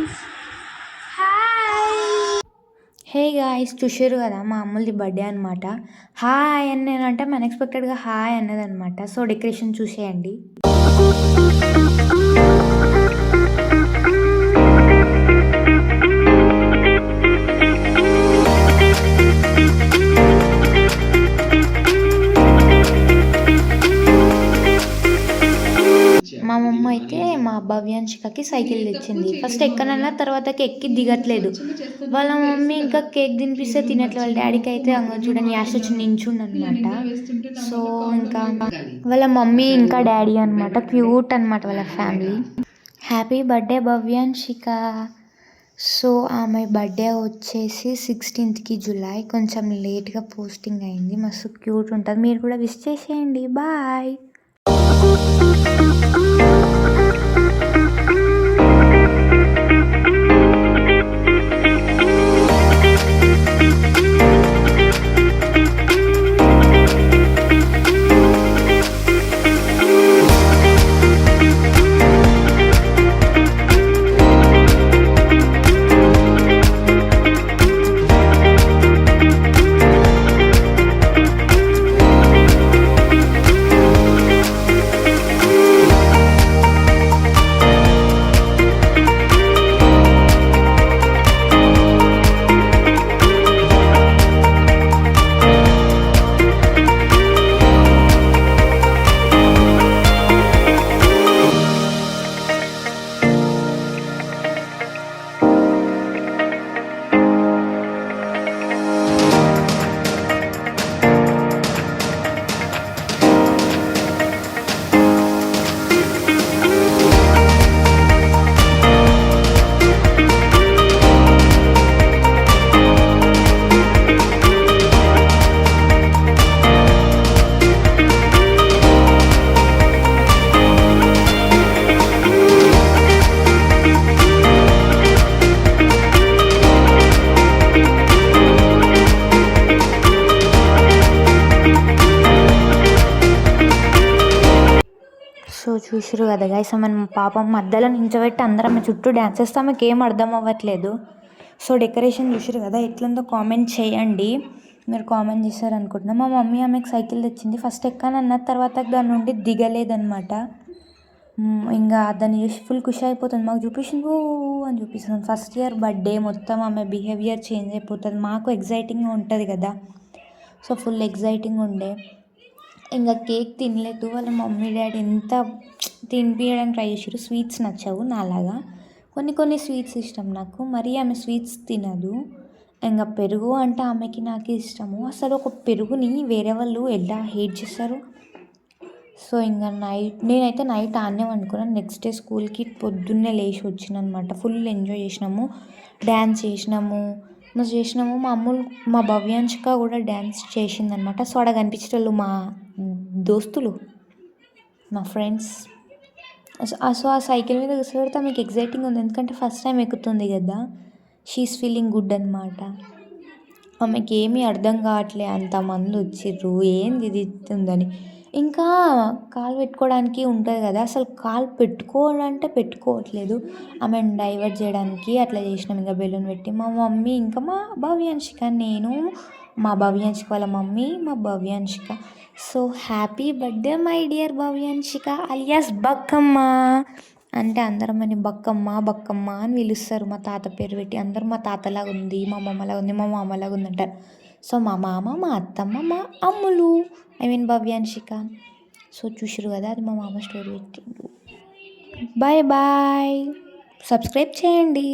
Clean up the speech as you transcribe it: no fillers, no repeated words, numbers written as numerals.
Guys, hi. Hey guys, చూసారు కదా మా అమ్ములది బర్త్డే అనమాట. హాయ్ అని నేనంటే అన్ఎక్స్పెక్టెడ్గా హాయ్ అన్నది అనమాట. సో డెకరేషన్ చూసేయండి. మా మమ్మ అయితే మా భవ్యాంశికకి సైకిల్ తెచ్చింది. ఫస్ట్ ఎక్కనన్నా తర్వాతకి ఎక్కి దిగట్లేదు. వాళ్ళ మమ్మీ ఇంకా కేక్ తినిపిస్తే తినట్లేదు. వాళ్ళ డాడీకి అయితే చూడండి యాష్ వచ్చి నించుండు అనమాట. సో ఇంకా వాళ్ళ మమ్మీ ఇంకా డాడీ అనమాట, క్యూట్ అనమాట వాళ్ళ ఫ్యామిలీ. Happy birthday Bhavyanshika. సో ఆమె బర్త్డే వచ్చేసి 16th జూలై. కొంచెం లేట్గా పోస్టింగ్ అయింది. మస్తు క్యూట్ ఉంటుంది. మీరు కూడా విష్ చేసేయండి. బాయ్. సో చూసారు కదా గైస్, ఆమె పాపం మధ్యలో నించోబెట్టి అందరం ఆమె చుట్టూ డ్యాన్స్ చేస్తే ఆమెకి ఏం అర్థం అవ్వట్లేదు. సో డెకరేషన్ చూసారు కదా ఎట్లుందో కామెంట్ చేయండి. మీరు కామెంట్ చేశారు అనుకుంటున్నా. మా మమ్మీ ఆమెకు సైకిల్ తెచ్చింది. ఫస్ట్ ఎక్కానన్న తర్వాత దాని నుండి దిగలేదనమాట. ఇంకా దాన్ని చూసి ఫుల్ ఖుషి అయిపోతుంది. మాకు చూపిస్తుంది అని చూపిస్తుంది. ఫస్ట్ ఇయర్ బర్త్డే మొత్తం ఆమె బిహేవియర్ చేంజ్ అయిపోతుంది. మాకు ఎగ్జైటింగ్గా ఉంటుంది కదా. సో ఫుల్ ఎగ్జైటింగ్ ఉండే. ఇంకా కేక్ తినలేదు. వాళ్ళ మమ్మీ డాడీ ఎంత తినిపించడానికి ట్రై చేసారు. స్వీట్స్ నచ్చవు నాలాగా. కొన్ని స్వీట్స్ ఇష్టం నాకు. మరీ ఆమె స్వీట్స్ తినదు. ఇంకా పెరుగు అంటే ఆమెకి నాకు ఇష్టము. అసలు ఒక పెరుగుని వేరే వాళ్ళు ఎలా హేట్ చేస్తారు. సో ఇంకా నేనైతే నైట్ ఆడనే అనుకున్నాను. నెక్స్ట్ డే స్కూల్కి పొద్దున్నే లేచి వచ్చిననమాట. ఫుల్ ఎంజాయ్ చేసినాము, డ్యాన్స్ చేసినాము. మా అమ్ములు మా భవ్యాంశిక కూడా డ్యాన్స్ చేసిందనమాట. సో అక్కడ కనిపించేటోళ్ళు మా దోస్తులు, మా ఫ్రెండ్స్. సో ఆ సైకిల్ మీద కూర్చోబెడితే మీకు ఎగ్జైటింగ్ ఉంది. ఎందుకంటే ఫస్ట్ టైం ఎక్కుతుంది కదా. షీఈస్ ఫీలింగ్ గుడ్ అనమాట. ఆమెకి ఏమీ అర్థం కావట్లే, అంతమంది వచ్చిర్రు ఏంది ఇది ఉందని. ఇంకా కాలు పెట్టుకోవడానికి ఉంటుంది కదా, అసలు కాలు పెట్టుకోవాలంటే పెట్టుకోవట్లేదు. ఆమెను డైవర్ట్ చేయడానికి అట్లా చేసినాం. ఇంకా బెలూన్ పెట్టి మా మమ్మీ ఇంకా మా భవ్యాంశిక, నేను మా భవ్యాంశిక వాళ్ళ మమ్మీ మా Bhavyanshika. So happy birthday my dear Bhavyanshika alias Bakkamma. అంటే అందరం అని బక్కమ్మ అని పిలుస్తారు. మా తాత పేరు పెట్టి అందరూ మా తాతలాగా ఉంది, మా అమ్మలాగా ఉంది, మా మామలాగా ఉంది అంటారు. సో మా మామ, మా అత్తమ్మ, మా అమ్ములు, భవ్యాంశిక. సో చూసారు కదా, అది మా మామ స్టోరీ పెట్టిండు. బాయ్ బాయ్, సబ్స్క్రైబ్ చేయండి.